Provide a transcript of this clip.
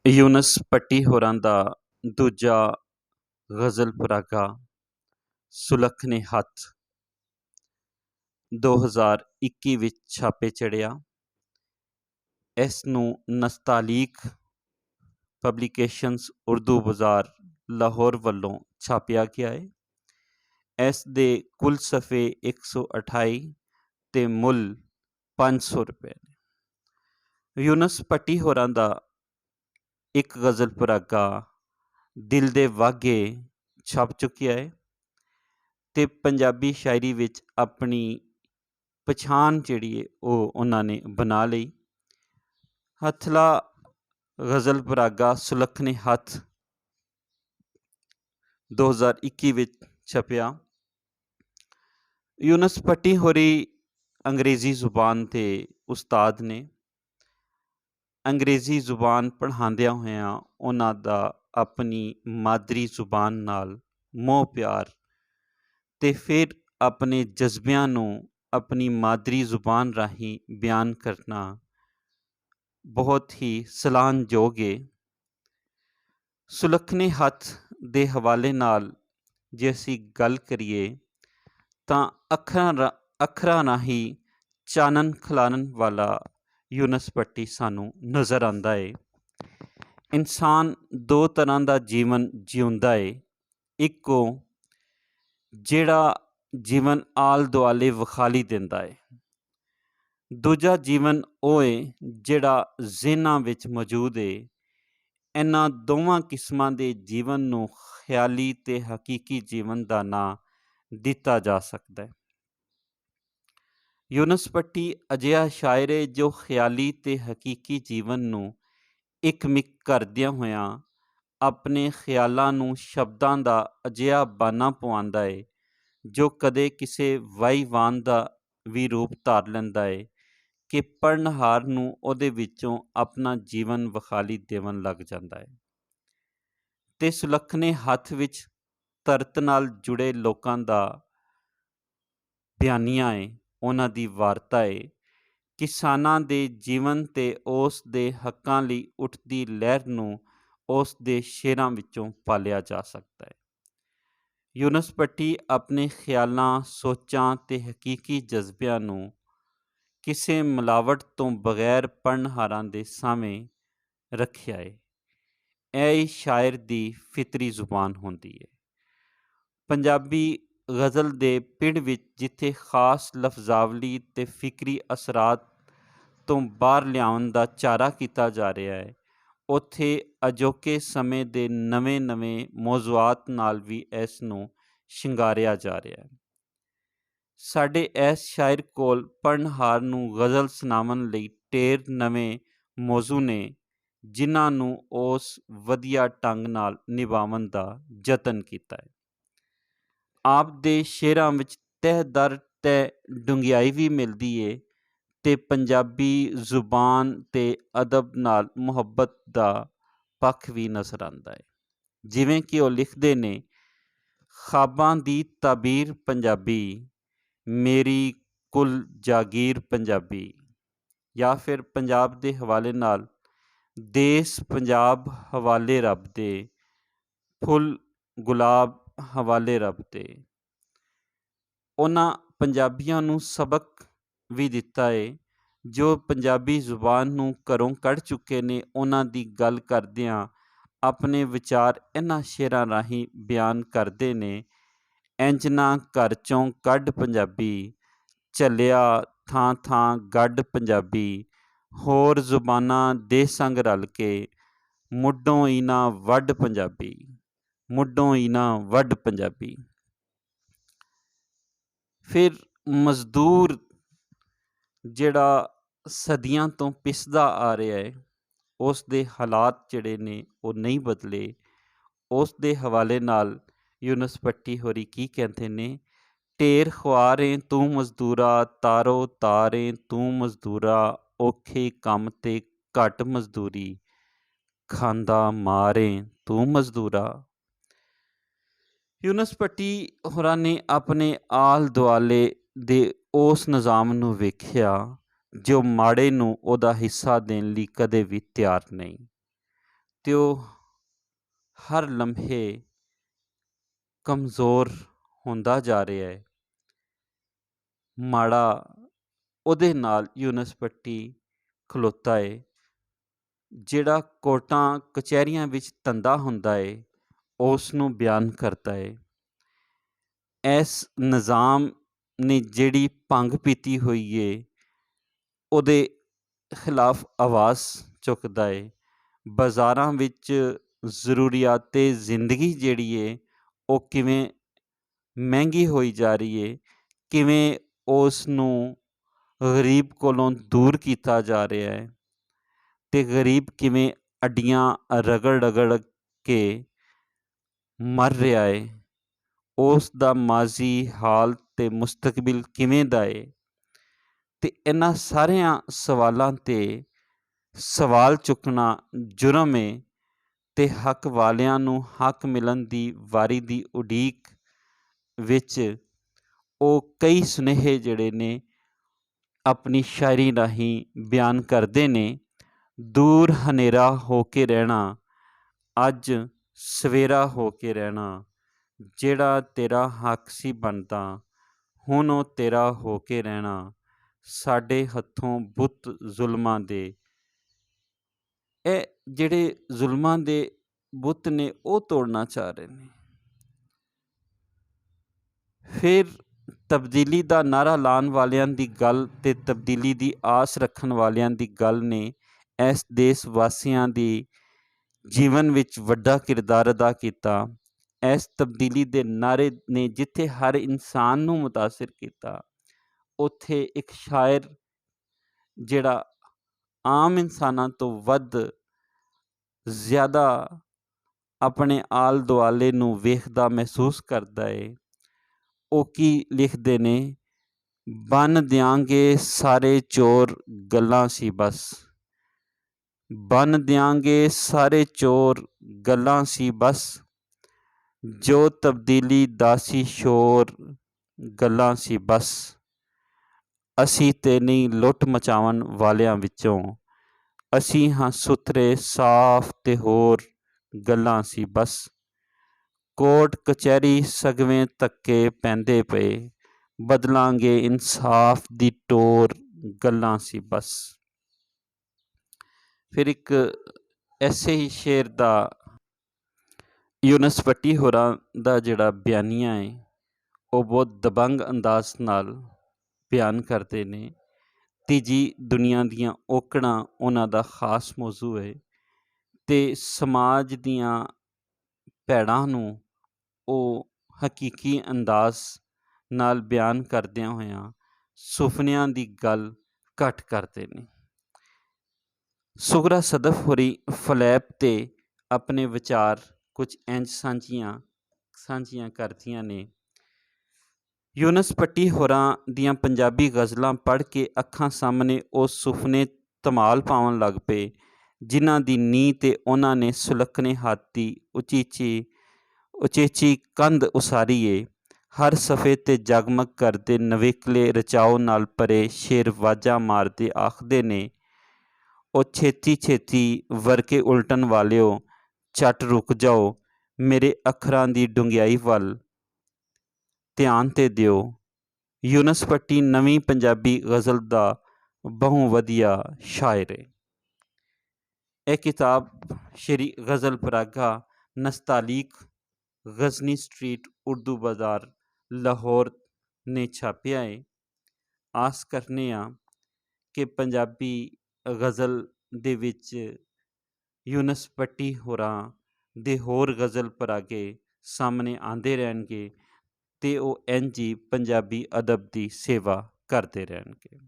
ਯੂਨਸ ਭੱਟੀ ਹੋਰਾਂ ਦਾ ਦੂਜਾ ਗ਼ਜ਼ਲ ਪਰਾਗਾ ਸੁਲੱਖਣੇ ਹੱਥ 2021 ਵਿੱਚ ਛਾਪੇ ਚੜ੍ਹਿਆ। ਇਸ ਨੂੰ ਨਸਤਾਲੀਕ ਪਬਲੀਕੇਸ਼ਨਸ ਉਰਦੂ ਬਾਜ਼ਾਰ ਲਾਹੌਰ ਵੱਲੋਂ ਛਾਪਿਆ ਗਿਆ ਹੈ। ਇਸ ਦੇ ਕੁੱਲ ਸਫ਼ੇ 128 ਅਤੇ ਮੁੱਲ 500 ਰੁਪਏ ਨੇ। ਯੂਨਸ ਭੱਟੀ ਹੋਰਾਂ ਦਾ ਇੱਕ ਗ਼ਜ਼ਲ ਪਰਾਗਾ ਦਿਲ ਦੇ ਵਾਘੇ ਛਪ ਚੁੱਕਿਆ ਹੈ ਅਤੇ ਪੰਜਾਬੀ ਸ਼ਾਇਰੀ ਵਿੱਚ ਆਪਣੀ ਪਛਾਣ ਜਿਹੜੀ ਹੈ ਉਹ ਉਹਨਾਂ ਨੇ ਬਣਾ ਲਈ। ਹੱਥਲਾ ਗ਼ਜ਼ਲ ਪਰਾਗਾ ਸੁਲੱਖਣੇ ਹੱਥ 2021 ਵਿੱਚ ਛਪਿਆ। ਯੂਨਸ ਭੱਟੀ ਹੋਰੀ ਅੰਗਰੇਜ਼ੀ ਜ਼ੁਬਾਨ ਦੇ ਉਸਤਾਦ ਨੇ। ਅੰਗਰੇਜ਼ੀ ਜ਼ੁਬਾਨ ਪੜ੍ਹਾਉਂਦਿਆਂ ਹੋਇਆਂ ਉਹਨਾਂ ਦਾ ਆਪਣੀ ਮਾਦਰੀ ਜ਼ੁਬਾਨ ਨਾਲ ਮੋਹ ਪਿਆਰ ਅਤੇ ਫਿਰ ਆਪਣੇ ਜਜ਼ਬਿਆਂ ਨੂੰ ਆਪਣੀ ਮਾਦਰੀ ਜ਼ੁਬਾਨ ਰਾਹੀਂ ਬਿਆਨ ਕਰਨਾ ਬਹੁਤ ਹੀ ਸਲਾਹੁਣਯੋਗ ਹੈ। ਸੁਲੱਖਣੇ ਹੱਥ ਦੇ ਹਵਾਲੇ ਨਾਲ ਜੇ ਅਸੀਂ ਗੱਲ ਕਰੀਏ ਤਾਂ ਅੱਖਰਾਂ ਰਾਹੀਂ ਚਾਨਣ ਖਿਲਾਰਨ ਵਾਲਾ ਯੂਨਸ ਭੱਟੀ ਸਾਨੂੰ ਨਜ਼ਰ ਆਉਂਦਾ ਹੈ। ਇਨਸਾਨ ਦੋ ਤਰ੍ਹਾਂ ਦਾ ਜੀਵਨ ਜਿਉਂਦਾ ਹੈ। ਇੱਕੋ ਜਿਹੜਾ ਜੀਵਨ ਆਲ ਦੁਆਲੇ ਵਿਖਾਲੀ ਦਿੰਦਾ ਹੈ। ਦੂਜਾ ਜੀਵਨ ਉਹ ਹੈ ਜਿਹੜਾ ਜ਼ਿਹਨਾਂ ਵਿੱਚ ਮੌਜੂਦ ਹੈ। ਇਹਨਾਂ ਦੋਵਾਂ ਕਿਸਮਾਂ ਦੇ ਜੀਵਨ ਨੂੰ ਖਿਆਲੀ ਅਤੇ ਹਕੀਕੀ ਜੀਵਨ ਦਾ ਨਾਂ ਦਿੱਤਾ ਜਾ ਸਕਦਾ ਹੈ। ਯੂਨਸ ਭੱਟੀ ਅਜਿਹਾ ਸ਼ਾਇਰ ਹੈ ਜੋ ਖਿਆਲੀ ਅਤੇ ਹਕੀਕੀ ਜੀਵਨ ਨੂੰ ਇੱਕ ਮਿਕ ਕਰਦਿਆਂ ਹੋਇਆਂ ਆਪਣੇ ਖਿਆਲਾਂ ਨੂੰ ਸ਼ਬਦਾਂ ਦਾ ਅਜਿਹਾ ਬਾਨਾ ਪਵਾਉਂਦਾ ਹੈ ਜੋ ਕਦੇ ਕਿਸੇ ਵਾਹੀਵਾਨ ਦਾ ਵੀ ਰੂਪ ਧਾਰ ਲੈਂਦਾ ਹੈ ਕਿ ਪੜ੍ਹਨਹਾਰ ਨੂੰ ਉਹਦੇ ਵਿੱਚੋਂ ਆਪਣਾ ਜੀਵਨ ਵਿਖਾਲੀ ਦੇਵਣ ਲੱਗ ਜਾਂਦਾ ਹੈ। ਅਤੇ ਸੁਲੱਖਣੇ ਹੱਥ ਵਿੱਚ ਧਰਤ ਨਾਲ ਜੁੜੇ ਲੋਕਾਂ ਦਾ ਬਿਆਨੀਆ ਹੈ, ਉਹਨਾਂ ਦੀ ਵਾਰਤਾ ਹੈ। ਕਿਸਾਨਾਂ ਦੇ ਜੀਵਨ ਅਤੇ ਉਸ ਦੇ ਹੱਕਾਂ ਲਈ ਉੱਠਦੀ ਲਹਿਰ ਨੂੰ ਉਸ ਦੇ ਸ਼ੇਅਰਾਂ ਵਿੱਚੋਂ ਪਾਲਿਆ ਜਾ ਸਕਦਾ ਹੈ। ਯੂਨਸ ਭੱਟੀ ਆਪਣੇ ਖਿਆਲਾਂ, ਸੋਚਾਂ ਅਤੇ ਹਕੀਕੀ ਜਜ਼ਬਿਆਂ ਨੂੰ ਕਿਸੇ ਮਿਲਾਵਟ ਤੋਂ ਬਗੈਰ ਪੜ੍ਹਨਹਾਰਾਂ ਦੇ ਸਾਹਮਣੇ ਰੱਖਿਆ ਹੈ। ਇਹ ਸ਼ਾਇਰ ਦੀ ਫਿਤਰੀ ਜ਼ੁਬਾਨ ਹੁੰਦੀ ਹੈ। ਪੰਜਾਬੀ ਗ਼ਜ਼ਲ ਦੇ ਪਿੜ ਵਿੱਚ ਜਿੱਥੇ ਖਾਸ ਲਫ਼ਜ਼ਾਵਲੀ ਅਤੇ ਫਿਕਰੀ ਅਸਰਾਤ ਤੋਂ ਬਾਹਰ ਲਿਆਉਣ ਦਾ ਚਾਰਾ ਕੀਤਾ ਜਾ ਰਿਹਾ ਹੈ, ਉੱਥੇ ਅਜੋਕੇ ਸਮੇਂ ਦੇ ਨਵੇਂ ਮੌਜ਼ੂਆਤ ਨਾਲ ਵੀ ਇਸ ਨੂੰ ਸ਼ਿੰਗਾਰਿਆ ਜਾ ਰਿਹਾ ਹੈ। ਸਾਡੇ ਇਸ ਸ਼ਾਇਰ ਕੋਲ ਪੜ੍ਹਨਹਾਰ ਨੂੰ ਗ਼ਜ਼ਲ ਸੁਣਾਉਣ ਲਈ ਢੇਰ ਨਵੇਂ ਮੌਜ਼ੂ ਨੇ ਜਿਨ੍ਹਾਂ ਨੂੰ ਉਸ ਵਧੀਆ ਢੰਗ ਨਾਲ ਨਿਭਾਉਣ ਦਾ ਯਤਨ ਕੀਤਾ ਹੈ। ਆਪ ਦੇ ਸ਼ੇਅਰਾਂ ਵਿੱਚ ਤਹਿ ਦਰ ਤਹਿ ਡੂੰਘਾਈ ਵੀ ਮਿਲਦੀ ਹੈ ਅਤੇ ਪੰਜਾਬੀ ਜ਼ੁਬਾਨ ਅਤੇ ਅਦਬ ਨਾਲ ਮੁਹੱਬਤ ਦਾ ਪੱਖ ਵੀ ਨਜ਼ਰ ਆਉਂਦਾ ਹੈ। ਜਿਵੇਂ ਕਿ ਉਹ ਲਿਖਦੇ ਨੇ, ਖ਼ਾਬਾਂ ਦੀ ਤਾਬੀਰ ਪੰਜਾਬੀ, ਮੇਰੀ ਕੁੱਲ ਜਾਗੀਰ ਪੰਜਾਬੀ। ਜਾਂ ਫਿਰ ਪੰਜਾਬ ਦੇ ਹਵਾਲੇ ਨਾਲ, ਦੇਸ ਪੰਜਾਬ ਹਵਾਲੇ ਰੱਬ ਦੇ, ਫੁੱਲ ਗੁਲਾਬ ਹਵਾਲੇ ਰੱਬ ਦੇ। ਉਹਨਾਂ ਪੰਜਾਬੀਆਂ ਨੂੰ ਸਬਕ ਵੀ ਦਿੱਤਾ ਹੈ ਜੋ ਪੰਜਾਬੀ ਜ਼ੁਬਾਨ ਨੂੰ ਘਰੋਂ ਕੱਢ ਚੁੱਕੇ ਨੇ। ਉਹਨਾਂ ਦੀ ਗੱਲ ਕਰਦਿਆਂ ਆਪਣੇ ਵਿਚਾਰ ਇਹਨਾਂ ਸ਼ੇਅਰਾਂ ਰਾਹੀਂ ਬਿਆਨ ਕਰਦੇ ਨੇ। ਇੰਝ ਨਾ ਘਰ 'ਚੋਂ ਕੱਢ ਪੰਜਾਬੀ, ਝੱਲਿਆ ਥਾਂ ਥਾਂ ਗੱਡ ਪੰਜਾਬੀ। ਹੋਰ ਜ਼ੁਬਾਨਾਂ ਦੇ ਸੰਗ ਰਲ ਕੇ, ਮੁੱਢੋਂ ਹੀ ਨਾ ਵੱਢ ਪੰਜਾਬੀ, ਮੁੱਢੋਂ ਹੀ ਨਾ ਵੱਢ ਪੰਜਾਬੀ। ਫਿਰ ਮਜ਼ਦੂਰ ਜਿਹੜਾ ਸਦੀਆਂ ਤੋਂ ਪਿਸਦਾ ਆ ਰਿਹਾ ਹੈ, ਉਸ ਦੇ ਹਾਲਾਤ ਜਿਹੜੇ ਨੇ ਉਹ ਨਹੀਂ ਬਦਲੇ। ਉਸ ਦੇ ਹਵਾਲੇ ਨਾਲ ਯੂਨਸ ਭੱਟੀ ਹੋਰੀ ਕੀ ਕਹਿੰਦੇ ਨੇ, ਢੇਰ ਖੁਆਰੇ ਤੂੰ ਮਜ਼ਦੂਰਾ, ਤਾਰੋ ਤਾਰੇ ਤੂੰ ਮਜ਼ਦੂਰਾ, ਔਖੇ ਕੰਮ 'ਤੇ ਘੱਟ ਮਜ਼ਦੂਰੀ, ਖਾਂਦਾ ਮਾਰੇ ਤੂੰ ਮਜ਼ਦੂਰਾ। ਯੂਨਸ ਭੱਟੀ ਹੋਰਾਂ ਨੇ ਆਪਣੇ ਆਲ ਦੁਆਲੇ ਦੇ ਉਸ ਨਿਜ਼ਾਮ ਨੂੰ ਵੇਖਿਆ ਜੋ ਮਾੜੇ ਨੂੰ ਉਹਦਾ ਹਿੱਸਾ ਦੇਣ ਲਈ ਕਦੇ ਵੀ ਤਿਆਰ ਨਹੀਂ। ਤੇ ਉਹ ਹਰ ਲਮਹੇ ਕਮਜ਼ੋਰ ਹੁੰਦਾ ਜਾ ਰਿਹਾ ਹੈ। ਮਾੜਾ ਉਹਦੇ ਨਾਲ ਯੂਨਸ ਭੱਟੀ ਖਲੋਤਾ ਏ, ਜਿਹੜਾ ਕੋਰਟਾਂ ਕਚਹਿਰੀਆਂ ਵਿੱਚ ਧੰਦਾ ਹੁੰਦਾ ਏ ਉਸ ਨੂੰ ਬਿਆਨ ਕਰਦਾ ਏ। ਇਸ ਨਿਜ਼ਾਮ ਨੇ ਜਿਹੜੀ ਭੰਗ ਪੀਤੀ ਹੋਈ ਏ ਉਹਦੇ ਖਿਲਾਫ ਆਵਾਜ਼ ਚੁੱਕਦਾ ਏ। ਬਾਜ਼ਾਰਾਂ ਵਿੱਚ ਜ਼ਰੂਰੀਆਤੇ ਜ਼ਿੰਦਗੀ ਜਿਹੜੀ ਏ ਉਹ ਕਿਵੇਂ ਮਹਿੰਗੀ ਹੋਈ ਜਾ ਰਹੀ ਏ, ਕਿਵੇਂ ਉਸ ਨੂੰ ਗਰੀਬ ਕੋਲੋਂ ਦੂਰ ਕੀਤਾ ਜਾ ਰਿਹਾ ਹੈ ਅਤੇ ਗਰੀਬ ਕਿਵੇਂ ਅੱਡੀਆਂ ਰਗੜ ਰਗੜ ਕੇ ਮਰ ਰਿਹਾ ਏ, ਉਸ ਦਾ ਮਾਜ਼ੀ, ਹਾਲ ਅਤੇ ਮੁਸਤਕਬਲ ਕਿਵੇਂ ਦਾ ਏ। ਅਤੇ ਇਹਨਾਂ ਸਾਰਿਆਂ ਸਵਾਲਾਂ 'ਤੇ ਸਵਾਲ ਚੁੱਕਣਾ ਜੁਰਮ ਏ ਅਤੇ ਹੱਕ ਵਾਲਿਆਂ ਨੂੰ ਹੱਕ ਮਿਲਣ ਦੀ ਵਾਰੀ ਦੀ ਉਡੀਕ ਵਿੱਚ ਉਹ ਕਈ ਸੁਨੇਹੇ ਜਿਹੜੇ ਨੇ ਆਪਣੀ ਸ਼ਾਇਰੀ ਰਾਹੀਂ ਬਿਆਨ ਕਰਦੇ ਨੇ। ਦੂਰ ਹਨੇਰਾ ਹੋ ਕੇ ਰਹਿਣਾ, ਅੱਜ ਸਵੇਰਾ ਹੋ ਕੇ ਰਹਿਣਾ, ਜਿਹੜਾ ਤੇਰਾ ਹੱਕ ਸੀ ਬਣਦਾ, ਹੁਣ ਉਹ ਤੇਰਾ ਹੋ ਕੇ ਰਹਿਣਾ, ਸਾਡੇ ਹੱਥੋਂ ਬੁੱਤ ਜ਼ੁਲਮਾਂ ਦੇ। ਇਹ ਜਿਹੜੇ ਜ਼ੁਲਮਾਂ ਦੇ ਬੁੱਤ ਨੇ ਉਹ ਤੋੜਨਾ ਚਾਹ ਰਹੇ ਨੇ। ਫਿਰ ਤਬਦੀਲੀ ਦਾ ਨਾਅਰਾ ਲਾਉਣ ਵਾਲਿਆਂ ਦੀ ਗੱਲ ਅਤੇ ਤਬਦੀਲੀ ਦੀ ਆਸ ਰੱਖਣ ਵਾਲਿਆਂ ਦੀ ਗੱਲ ਨੇ ਇਸ ਦੇਸ਼ ਵਾਸੀਆਂ ਦੀ ਜੀਵਨ ਵਿੱਚ ਵੱਡਾ ਕਿਰਦਾਰ ਅਦਾ ਕੀਤਾ। ਇਸ ਤਬਦੀਲੀ ਦੇ ਨਾਅਰੇ ਨੇ ਜਿੱਥੇ ਹਰ ਇਨਸਾਨ ਨੂੰ ਮੁਤਾਸਿਰ ਕੀਤਾ, ਉੱਥੇ ਇੱਕ ਸ਼ਾਇਰ ਜਿਹੜਾ ਆਮ ਇਨਸਾਨਾਂ ਤੋਂ ਵੱਧ ਜ਼ਿਆਦਾ ਆਪਣੇ ਆਲੇ ਦੁਆਲੇ ਨੂੰ ਵੇਖਦਾ ਮਹਿਸੂਸ ਕਰਦਾ ਏ, ਉਹ ਕੀ ਲਿਖਦੇ ਨੇ? ਬੰਨ੍ਹ ਦਿਆਂਗੇ ਸਾਰੇ ਚੋਰ ਗੱਲਾਂ ਸੀ ਬਸ, ਬੰਨ੍ਹ ਦਿਆਂਗੇ ਸਾਰੇ ਚੋਰ ਗੱਲਾਂ ਸੀ ਬਸ, ਜੋ ਤਬਦੀਲੀ ਦਾ ਸੀ ਸ਼ੋਰ ਗੱਲਾਂ ਸੀ ਬਸ, ਅਸੀਂ ਤੇ ਨਹੀਂ ਲੁੱਟ ਮਚਾਉਣ ਵਾਲਿਆਂ ਵਿੱਚੋਂ, ਅਸੀਂ ਹਾਂ ਸੁਥਰੇ ਸਾਫ਼ ਤੇ ਹੋਰ ਗੱਲਾਂ ਸੀ ਬਸ, ਕੋਰਟ ਕਚਹਿਰੀ ਸਗਵੇਂ ਧੱਕੇ ਪੈਂਦੇ ਪਏ, ਬਦਲਾਂਗੇ ਇਨਸਾਫ ਦੀ ਟੋਰ ਗੱਲਾਂ ਸੀ ਬਸ। ਫਿਰ ਇੱਕ ਐਸੇ ਹੀ ਸ਼ੇਰ ਦਾ ਯੂਨਸ ਭੱਟੀ ਹੋਰਾਂ ਦਾ ਜਿਹੜਾ ਬਿਆਨੀਆ ਹੈ ਉਹ ਬਹੁਤ ਦਬੰਗ ਅੰਦਾਜ਼ ਨਾਲ ਬਿਆਨ ਕਰਦੇ ਨੇ। ਤੀਜੀ ਦੁਨੀਆ ਦੀਆਂ ਔਕੜਾਂ ਉਹਨਾਂ ਦਾ ਖਾਸ ਮੌਜੂ ਹੈ ਅਤੇ ਸਮਾਜ ਦੀਆਂ ਭੈੜਾਂ ਨੂੰ ਉਹ ਹਕੀਕੀ ਅੰਦਾਜ਼ ਨਾਲ ਬਿਆਨ ਕਰਦਿਆਂ ਹੋਇਆਂ ਸੁਪਨਿਆਂ ਦੀ ਗੱਲ ਘੱਟ ਕਰਦੇ ਨੇ। ਸੁਗਰਾ ਸਦਫ ਹੋਰੀ ਫਲੈਪ 'ਤੇ ਆਪਣੇ ਵਿਚਾਰ ਕੁਝ ਇੰਝ ਸਾਂਝੀਆਂ ਕਰਦੀਆਂ ਨੇ। ਯੂਨਸ ਭੱਟੀ ਹੋਰਾਂ ਦੀਆਂ ਪੰਜਾਬੀ ਗਜ਼ਲਾਂ ਪੜ੍ਹ ਕੇ ਅੱਖਾਂ ਸਾਹਮਣੇ ਉਹ ਸੁਪਨੇ ਧਮਾਲ ਪਾਉਣ ਲੱਗ ਪਏ, ਜਿਨ੍ਹਾਂ ਦੀ ਨੀਂਹ 'ਤੇ ਉਹਨਾਂ ਨੇ ਸੁਲੱਖਣੇ ਹੱਥ ਦੀ ਉਚੇਚੀ ਕੰਧ ਉਸਾਰੀ ਏ। ਹਰ ਸਫ਼ੇ 'ਤੇ ਜਗਮਗ ਕਰਦੇ ਨਵੇਕਲੇ ਰਚਾਓ ਨਾਲ ਭਰੇ ਸ਼ੇਰ ਵਾਜਾਂ ਮਾਰਦੇ ਆਖਦੇ ਨੇ, ਉਹ ਛੇਤੀ ਛੇਤੀ ਵਰਕੇ ਉਲਟਣ ਵਾਲਿਓ ਝੱਟ ਰੁਕ ਜਾਓ, ਮੇਰੇ ਅੱਖਰਾਂ ਦੀ ਡੂੰਘਿਆਈ ਵੱਲ ਧਿਆਨ 'ਤੇ ਦਿਓ। ਯੂਨਸ ਭੱਟੀ ਨਵੀਂ ਪੰਜਾਬੀ ਗਜ਼ਲ ਦਾ ਬਹੁ ਵਧੀਆ ਸ਼ਾਇਰ ਏ। ਇਹ ਕਿਤਾਬ ਸ਼੍ਰੀ ਗਜ਼ਲ ਪਰਾਗਾ ਨਸਤਾਲੀਕ ਗਜ਼ਨੀ ਸਟਰੀਟ ਉਰਦੂ ਬਾਜ਼ਾਰ ਲਾਹੌਰ ਨੇ ਛਾਪਿਆ ਏ। ਆਸ ਕਰਨੇ ਹਾਂ ਕਿ ਪੰਜਾਬੀ ਗਜ਼ਲ ਦੇ ਵਿੱਚ ਯੂਨਸ ਭੱਟੀ ਹੋਰਾਂ ਦੇ ਹੋਰ ਗਜ਼ਲ ਪਰਾਗੇ ਸਾਹਮਣੇ ਆਉਂਦੇ ਰਹਿਣਗੇ ਅਤੇ ਉਹ ਇੰਝ ਹੀ ਪੰਜਾਬੀ ਅਦਬ ਦੀ ਸੇਵਾ ਕਰਦੇ ਰਹਿਣਗੇ।